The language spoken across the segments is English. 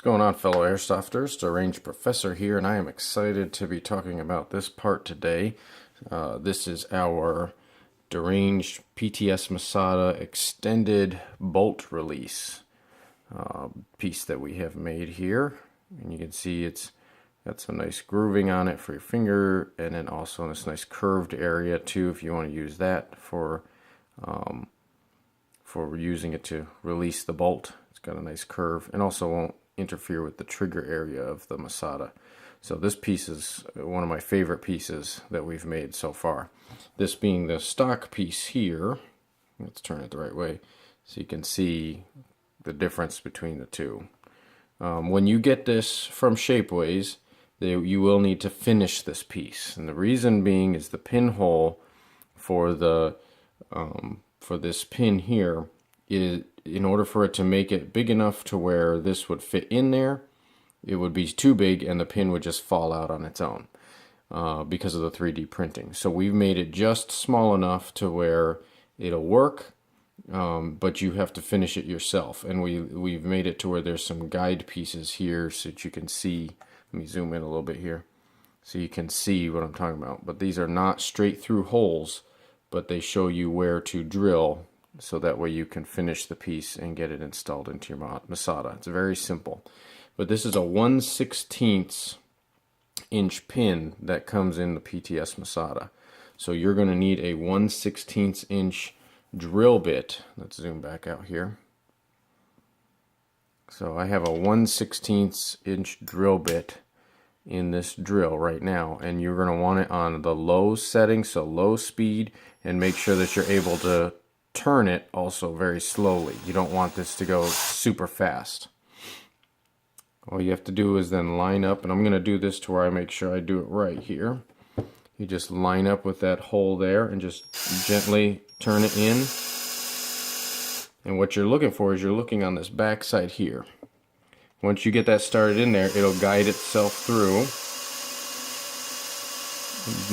What's going on, fellow airsofters? Deranged Professor here, and I am excited to be talking about this part today. This is our Deranged PTS Masada extended bolt release piece that we have made here. And you can see it's got some nice grooving on it for your finger, and then also this nice curved area too if you want to use that for using it to release the bolt. It's got a nice curve and also won't interfere with the trigger area of the Masada. So this piece is one of my favorite pieces that we've made so far. This being the stock piece here. Let's turn it the right way so you can see the difference between the two. When you get this from Shapeways, you will need to finish this piece, and the reason being is the pinhole for the for this pin here is, in order for it to make it big enough to where this would fit in there, it would be too big and the pin would just fall out on its own because of the 3D printing. So we've made it just small enough to where it'll work, but you have to finish it yourself. And we've made it to where there's some guide pieces here so that you can see. Let me zoom in a little bit here so you can see what I'm talking about. But these are not straight through holes, but they show you where to drill, so that way you can finish the piece and get it installed into your Masada. It's very simple. But this is a 1/16 inch pin that comes in the PTS Masada. So you're going to need a 1/16 inch drill bit. Let's zoom back out here. So I have a 1/16 inch drill bit in this drill right now, and you're going to want it on the low setting, so low speed, and make sure that you're able to turn it also very slowly. You don't want this to go super fast. All you have to do is then line up, and I'm going to do this to where I make sure I do it right here. You just line up with that hole there and just gently turn it in. And what you're looking for is you're looking on this back side here. Once you get that started in there, it'll guide itself through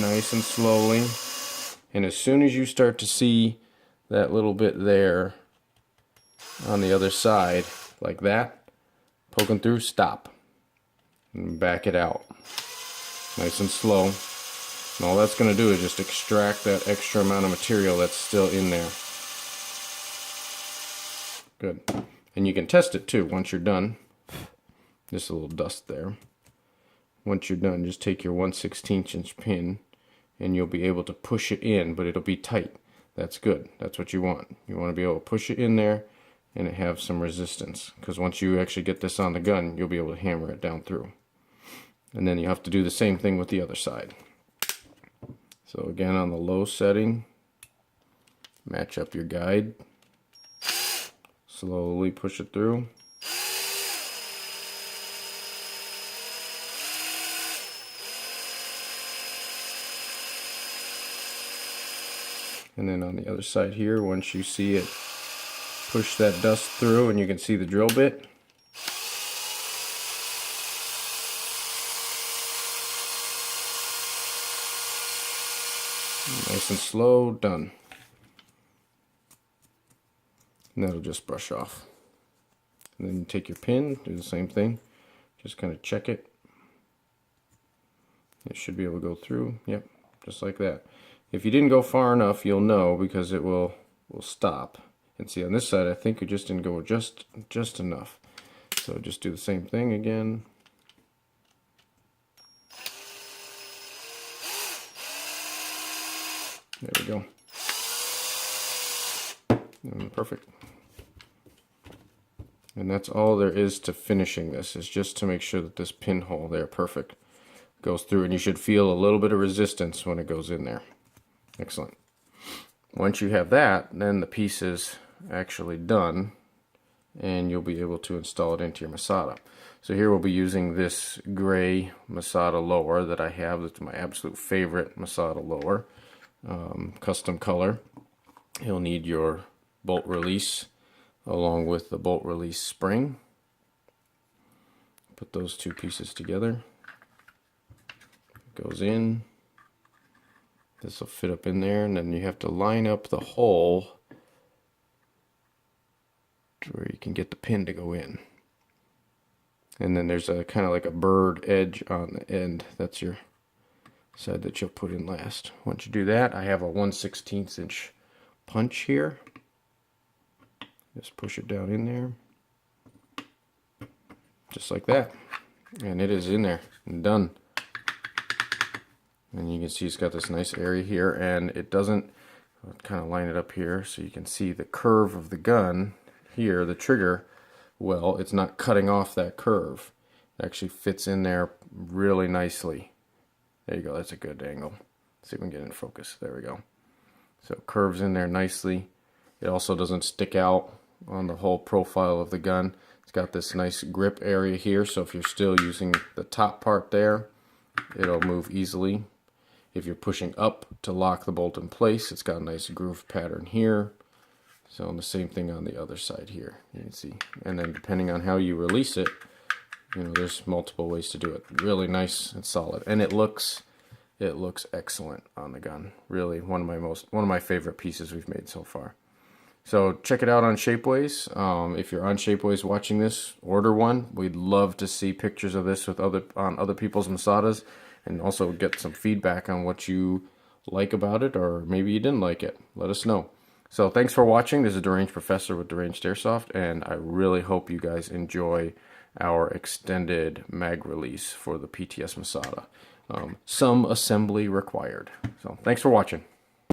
nice and slowly. And as soon as you start to see that little bit there on the other side, like that, poking through, stop. And back it out. Nice and slow. And all that's going to do is just extract that extra amount of material that's still in there. Good. And you can test it too once you're done. Just a little dust there. Once you're done, just take your 1/16 inch pin and you'll be able to push it in, but it'll be tight. That's good. That's what you want. You want to be able to push it in there and it have some resistance, because once you actually get this on the gun, you'll be able to hammer it down through. And then you have to do the same thing with the other side. So again, on the low setting, match up your guide. Slowly push it through. And then on the other side here, once you see it push that dust through and you can see the drill bit, nice and slow, done. And that'll just brush off. And then you take your pin, do the same thing, just kind of check it. It should be able to go through, yep, just like that. If you didn't go far enough, you'll know, because it will stop. And see, on this side, I think it just didn't go just enough. So just do the same thing again. There we go. And perfect. And that's all there is to finishing this, is just to make sure that this pinhole there, perfect, goes through. And you should feel a little bit of resistance when it goes in there. Excellent. Once you have that, then the piece is actually done, and you'll be able to install it into your Masada. So here we'll be using this gray Masada lower that I have. That's my absolute favorite Masada lower, custom color. You'll need your bolt release along with the bolt release spring. Put those two pieces together. It goes in. This will fit up in there, and then you have to line up the hole to where you can get the pin to go in. And then there's a kind of like a bird edge on the end. That's your side that you'll put in last. Once you do that, I have a 1/16 inch punch here. Just push it down in there. Just like that. And it is in there and done. And you can see it's got this nice area here, and it doesn't, I'll kind of line it up here so you can see the curve of the gun here, the trigger. Well, it's not cutting off that curve. It actually fits in there really nicely. There you go, that's a good angle. Let's see if we can get it in focus. There we go. So it curves in there nicely. It also doesn't stick out on the whole profile of the gun. It's got this nice grip area here, so if you're still using the top part there, it'll move easily. If you're pushing up to lock the bolt in place, it's got a nice groove pattern here. So the same thing on the other side here, you can see. And then depending on how you release it, you know, there's multiple ways to do it. Really nice and solid, and it looks excellent on the gun. Really one of my favorite pieces we've made so far. So check it out on Shapeways. If you're on Shapeways watching this, order one. We'd love to see pictures of this with on other people's Masadas, and also get some feedback on what you like about it, or maybe you didn't like it. Let us know. So thanks for watching. This is Deranged Professor with Deranged Airsoft, and I really hope you guys enjoy our extended mag release for the PTS Masada. Some assembly required. So thanks for watching.